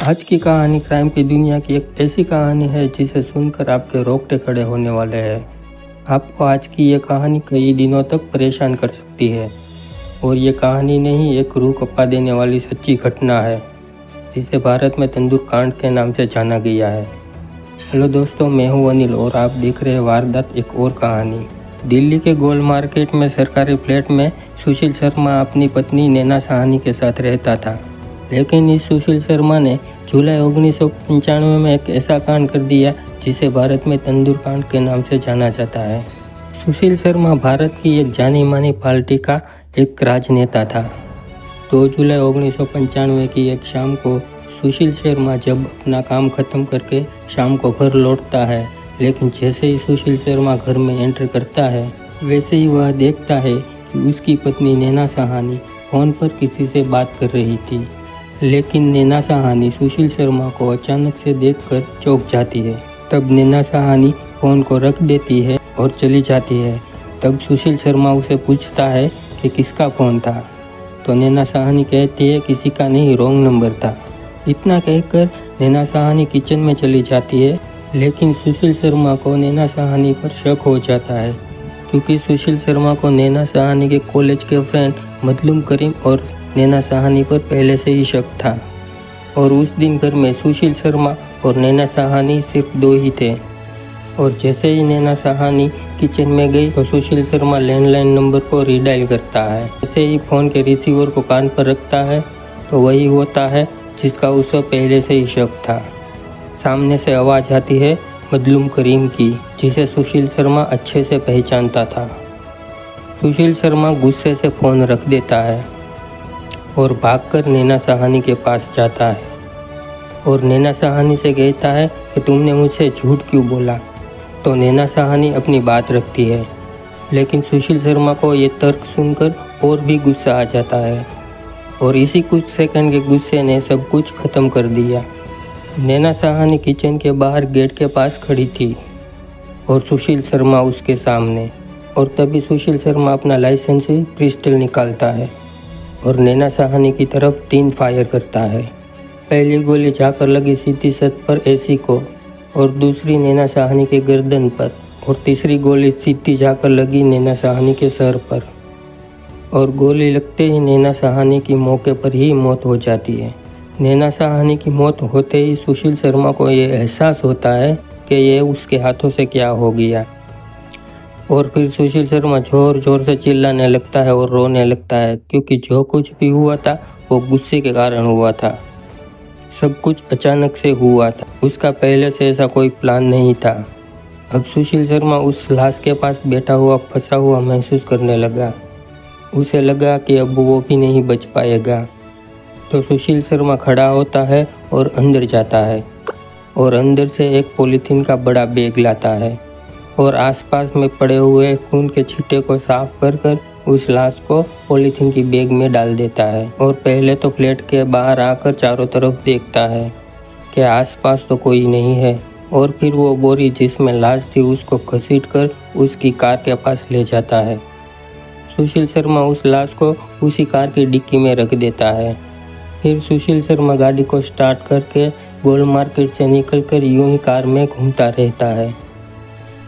आज की कहानी क्राइम की दुनिया की एक ऐसी कहानी है जिसे सुनकर आपके रोंगटे खड़े होने वाले हैं। आपको आज की ये कहानी कई दिनों तक परेशान कर सकती है और ये कहानी नहीं, एक रूह कपा देने वाली सच्ची घटना है जिसे भारत में तंदूर कांड के नाम से जाना गया है। हेलो दोस्तों, मैं हूँ अनिल और आप देख रहे हैं वारदात एक और कहानी। दिल्ली के गोल मार्केट में सरकारी फ्लैट में सुशील शर्मा अपनी पत्नी नैना साहनी के साथ रहता था। लेकिन इस सुशील शर्मा ने जुलाई 1995 में एक ऐसा कांड कर दिया जिसे भारत में तंदूर कांड के नाम से जाना जाता है। सुशील शर्मा भारत की एक जानी मानी पार्टी का एक राजनेता था। 2 जुलाई 1995 की एक शाम को सुशील शर्मा जब अपना काम खत्म करके शाम को घर लौटता है, लेकिन जैसे ही सुशील शर्मा घर में एंटर करता है वैसे ही वह देखता है कि उसकी पत्नी नैना साहनी फ़ोन पर किसी से बात कर रही थी। लेकिन नैना साहनी सुशील शर्मा को अचानक से देखकर चौंक जाती है। तब नैना साहनी फ़ोन को रख देती है और चली जाती है। तब सुशील शर्मा उसे पूछता है कि किसका फ़ोन था, तो नैना साहनी कहती है किसी का नहीं, रॉन्ग नंबर था। इतना कहकर नैना साहनी किचन में चली जाती है, लेकिन सुशील शर्मा को नैना साहनी पर शक हो जाता है क्योंकि सुशील शर्मा को नैना साहनी के कॉलेज के फ्रेंड मजलूम करीम और नैना साहनी पर पहले से ही शक था। और उस दिन घर में सुशील शर्मा और नैना साहनी सिर्फ 2 ही थे। और जैसे ही नैना साहनी किचन में गई तो सुशील शर्मा लैंडलाइन नंबर को रीडायल करता है। जैसे ही फ़ोन के रिसीवर को कान पर रखता है तो वही होता है जिसका उसे पहले से ही शक था। सामने से आवाज़ आती है मजलूम करीम की, जिसे सुशील शर्मा अच्छे से पहचानता था। सुशील शर्मा गुस्से से फ़ोन रख देता है और भागकर नैना साहनी के पास जाता है और नैना साहनी से कहता है कि तुमने मुझसे झूठ क्यों बोला। तो नैना साहनी अपनी बात रखती है, लेकिन सुशील शर्मा को ये तर्क सुनकर और भी गुस्सा आ जाता है और इसी कुछ सेकंड के गुस्से ने सब कुछ ख़त्म कर दिया। नैना साहनी किचन के बाहर गेट के पास खड़ी थी और सुशील शर्मा उसके सामने। और तभी सुशील शर्मा अपना लाइसेंसी पिस्टल निकालता है और नैना साहनी की तरफ 3 फायर करता है। पहली गोली जाकर लगी सीधी छत पर एसी को और दूसरी नैना साहनी के गर्दन पर और तीसरी गोली सीधी जाकर लगी नैना साहनी के सर पर। और गोली लगते ही नैना साहनी की मौके पर ही मौत हो जाती है। नैना साहनी की मौत होते ही सुशील शर्मा को ये एहसास होता है कि ये उसके हाथों से क्या हो गया। और फिर सुशील शर्मा ज़ोर ज़ोर से चिल्लाने लगता है और रोने लगता है क्योंकि जो कुछ भी हुआ था वो गुस्से के कारण हुआ था। सब कुछ अचानक से हुआ था, उसका पहले से ऐसा कोई प्लान नहीं था। अब सुशील शर्मा उस लाश के पास बैठा हुआ फंसा हुआ महसूस करने लगा। उसे लगा कि अब वो भी नहीं बच पाएगा। तो सुशील शर्मा खड़ा होता है और अंदर जाता है और अंदर से एक पॉलीथीन का बड़ा बैग लाता है और आसपास में पड़े हुए खून के छींटे को साफ कर उस लाश को पॉलीथीन की बैग में डाल देता है। और पहले तो फ्लैट के बाहर आकर चारों तरफ देखता है कि आसपास तो कोई नहीं है। और फिर वो बोरी जिसमें लाश थी उसको घसीटकर उसकी कार के पास ले जाता है। सुशील शर्मा उस लाश को उसी कार की डिक्की में रख देता है। फिर सुशील शर्मा गाड़ी को स्टार्ट करके गोल मार्केट से निकलकर यूं ही कार में घूमता रहता है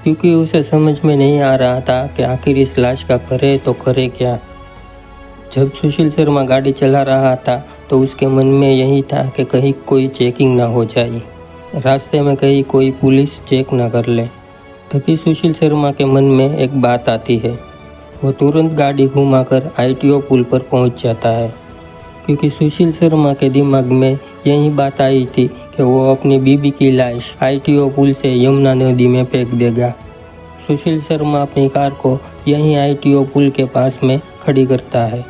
क्योंकि उसे समझ में नहीं आ रहा था कि आखिर इस लाश का करे तो करे क्या। जब सुशील शर्मा गाड़ी चला रहा था तो उसके मन में यही था कि कहीं कोई चेकिंग ना हो जाए, रास्ते में कहीं कोई पुलिस चेक ना कर ले। तभी सुशील शर्मा के मन में एक बात आती है। वो तुरंत गाड़ी घुमाकर ITO पुल पर पहुंच जाता है क्योंकि सुशील शर्मा के दिमाग में यही बात आई थी कि वो अपनी बीबी की लाश ITO पुल से यमुना नदी में फेंक देगा। सुशील शर्मा अपनी कार को यहीं ITO पुल के पास में खड़ी करता है,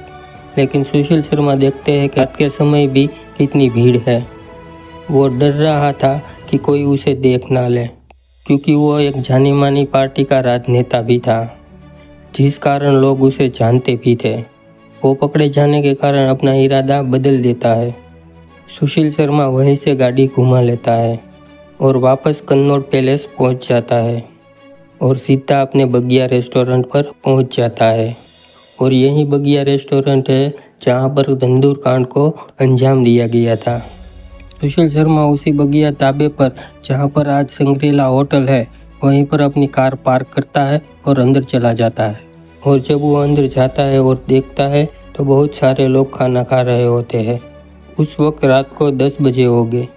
लेकिन सुशील शर्मा देखते हैं कि रात के समय भी कितनी भीड़ है। वो डर रहा था कि कोई उसे देख ना ले क्योंकि वो एक जानी मानी पार्टी का राजनेता भी था, जिस कारण लोग उसे जानते भी थे। वो पकड़े जाने के कारण अपना इरादा बदल देता है। सुशील शर्मा वहीं से गाड़ी घुमा लेता है और वापस कन्नौज पैलेस पहुंच जाता है और सीधा अपने बगिया रेस्टोरेंट पर पहुंच जाता है। और यही बगिया रेस्टोरेंट है जहां पर तंदूर कांड को अंजाम दिया गया था। सुशील शर्मा उसी बगिया ढाबे पर जहां पर आज संग्रीला होटल है वहीं पर अपनी कार पार्क करता है और अंदर चला जाता है। और जब वो अंदर जाता है और देखता है तो बहुत सारे लोग खाना खा रहे होते हैं। उस वक्त रात को 10 बजे हो गए।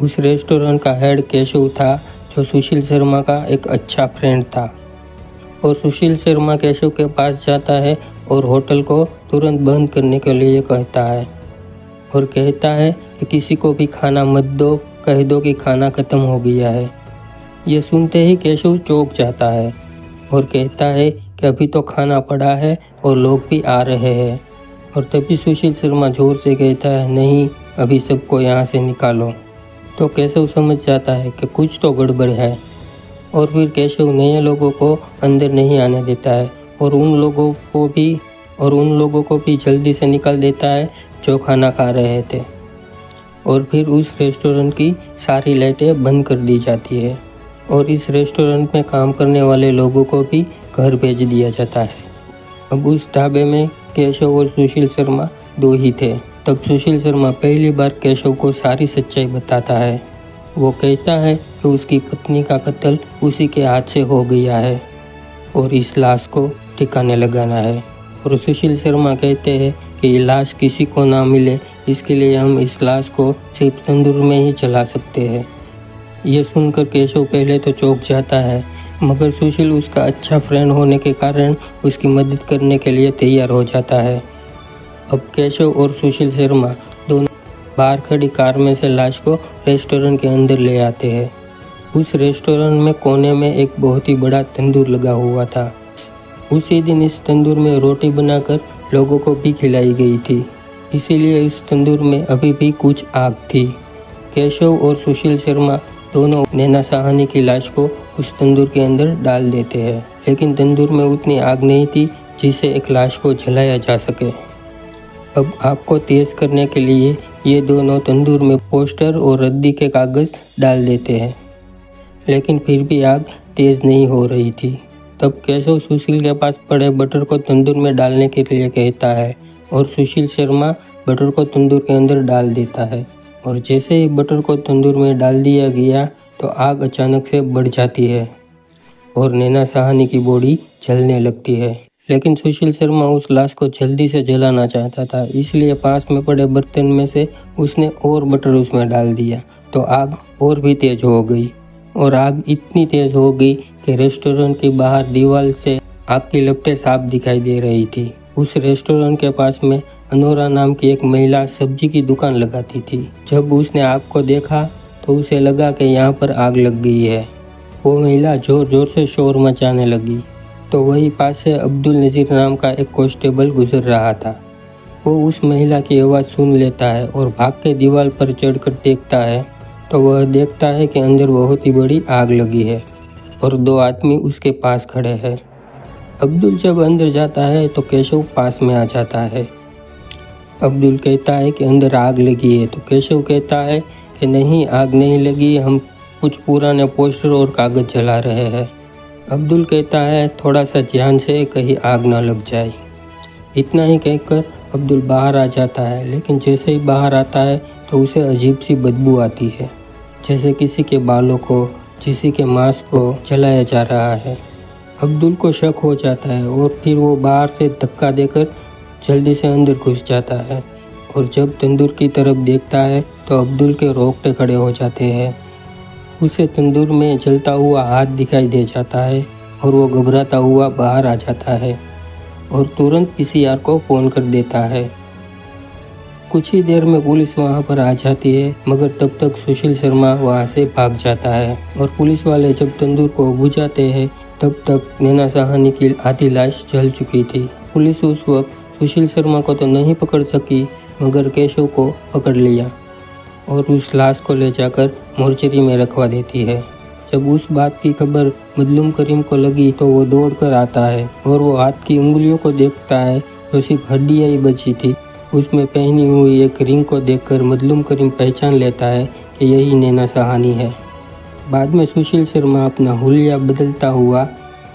उस रेस्टोरेंट का हेड केशव था जो सुशील शर्मा का एक अच्छा फ्रेंड था। और सुशील शर्मा केशव के पास जाता है और होटल को तुरंत बंद करने के लिए कहता है और कहता है कि किसी को भी खाना मत दो, कह दो कि खाना ख़त्म हो गया है। ये सुनते ही केशव चौंक जाता है और कहता है कि अभी तो खाना पड़ा है और लोग भी आ रहे हैं। और तभी सुशील शर्मा जोर से कहता है, नहीं, अभी सबको यहाँ से निकालो। तो केशव समझ जाता है कि कुछ तो गड़बड़ है और फिर केशव नए लोगों को अंदर नहीं आने देता है और उन लोगों को भी जल्दी से निकाल देता है जो खाना खा रहे थे। और फिर उस रेस्टोरेंट की सारी लाइटें बंद कर दी जाती है और इस रेस्टोरेंट में काम करने वाले लोगों को भी घर भेज दिया जाता है। अब उस ढाबे में केशव और सुशील शर्मा दो ही थे। तब सुशील शर्मा पहली बार केशव को सारी सच्चाई बताता है। वो कहता है कि उसकी पत्नी का कत्ल उसी के हाथ से हो गया है और इस लाश को ठिकाने लगाना है। और सुशील शर्मा कहते हैं कि ये लाश किसी को ना मिले, इसके लिए हम इस लाश को सिर्फ तंदूर में ही जला सकते हैं। ये सुनकर केशव पहले तो चौंक जाता है, मगर सुशील उसका अच्छा फ्रेंड होने के कारण उसकी मदद करने के लिए तैयार हो जाता है। अब केशव और सुशील शर्मा दोनों बाहर खड़ी कार में से लाश को रेस्टोरेंट के अंदर ले आते हैं। उस रेस्टोरेंट में कोने में एक बहुत ही बड़ा तंदूर लगा हुआ था। उसी दिन इस तंदूर में रोटी बनाकर लोगों को भी खिलाई गई थी, इसीलिए इस तंदूर में अभी भी कुछ आग थी। केशव और सुशील शर्मा दोनों नैना साहनी की लाश को उस तंदूर के अंदर डाल देते हैं, लेकिन तंदूर में उतनी आग नहीं थी जिससे एक लाश को जलाया जा सके। अब आग को तेज करने के लिए ये दोनों तंदूर में पोस्टर और रद्दी के कागज़ डाल देते हैं, लेकिन फिर भी आग तेज़ नहीं हो रही थी। तब केशव सुशील के पास पड़े बटर को तंदूर में डालने के लिए कहता है और सुशील शर्मा बटर को तंदूर के अंदर डाल देता है। और जैसे ही बटर को तंदूर में डाल दिया गया तो आग अचानक से बढ़ जाती है और नैना साहनी की बॉडी जलने लगती है। लेकिन सुशील शर्मा उस लाश को जल्दी से जलाना चाहता था, इसलिए पास में पड़े बर्तन में से उसने और बटर उसमें डाल दिया तो आग और भी तेज़ हो गई। और आग इतनी तेज़ हो गई कि रेस्टोरेंट की बाहर दीवार से आग की लपटें साफ दिखाई दे रही थी। उस रेस्टोरेंट के पास में अनोरा नाम की एक महिला सब्जी की दुकान लगाती थी। जब उसने आग को देखा तो उसे लगा कि यहाँ पर आग लग गई है। वो महिला ज़ोर ज़ोर से शोर मचाने लगी। तो वहीं पास से अब्दुल नज़ीर नाम का एक कांस्टेबल गुजर रहा था। वो उस महिला की आवाज़ सुन लेता है और भाग के दीवार पर चढ़कर देखता है तो वह देखता है कि अंदर बहुत ही बड़ी आग लगी है और दो आदमी उसके पास खड़े हैं। अब्दुल जब अंदर जाता है तो केशव पास में आ जाता है। अब्दुल कहता है कि अंदर आग लगी है, तो केशव कहता है कि नहीं, आग नहीं लगी, हम कुछ पुराने पोस्टर और कागज़ जला रहे हैं। अब्दुल कहता है थोड़ा सा ध्यान से, कहीं आग ना लग जाए। इतना ही कहकर अब्दुल बाहर आ जाता है, लेकिन जैसे ही बाहर आता है तो उसे अजीब सी बदबू आती है, जैसे किसी के बालों को, किसी के मांस को जलाया जा रहा है। अब्दुल को शक हो जाता है और फिर वो बाहर से धक्का देकर जल्दी से अंदर घुस जाता है और जब तंदूर की तरफ देखता है तो अब्दुल के रोंगटे खड़े हो जाते हैं। उसे तंदूर में जलता हुआ हाथ दिखाई दे जाता है और वो घबराता हुआ बाहर आ जाता है और तुरंत पीसीआर को फ़ोन कर देता है। कुछ ही देर में पुलिस वहां पर आ जाती है, मगर तब तक सुशील शर्मा वहां से भाग जाता है और पुलिस वाले जब तंदूर को बुझाते हैं तब तक नैना साहनी की आधी लाश जल चुकी थी। पुलिस उस वक्त सुशील शर्मा को तो नहीं पकड़ सकी, मगर केशव को पकड़ लिया और उस लाश को ले जाकर मोर्चरी में रखवा देती है। जब उस बात की खबर मजलूम करीम को लगी तो वो दौड़ कर आता है और वो हाथ की उंगलियों को देखता है जो सिर्फ हड्डियाँ ही बची थी। उसमें पहनी हुई एक रिंग को देखकर मजलूम करीम पहचान लेता है कि यही नैना साहनी है। बाद में सुशील शर्मा अपना हुलिया बदलता हुआ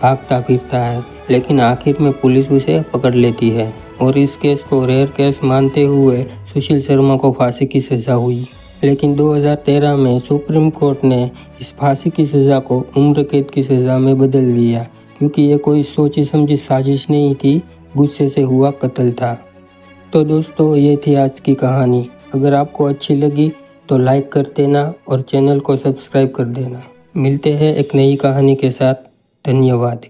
भागता फिरता है, लेकिन आखिर में पुलिस उसे पकड़ लेती है और इस केस को रेयर केस मानते हुए सुशील शर्मा को फांसी की सज़ा हुई। लेकिन 2013 में सुप्रीम कोर्ट ने इस फांसी की सज़ा को उम्र कैद की सज़ा में बदल दिया, क्योंकि ये कोई सोची समझी साजिश नहीं थी, गुस्से से हुआ कत्ल था। तो दोस्तों, ये थी आज की कहानी। अगर आपको अच्छी लगी तो लाइक कर देना और चैनल को सब्सक्राइब कर देना। मिलते हैं एक नई कहानी के साथ। धन्यवाद।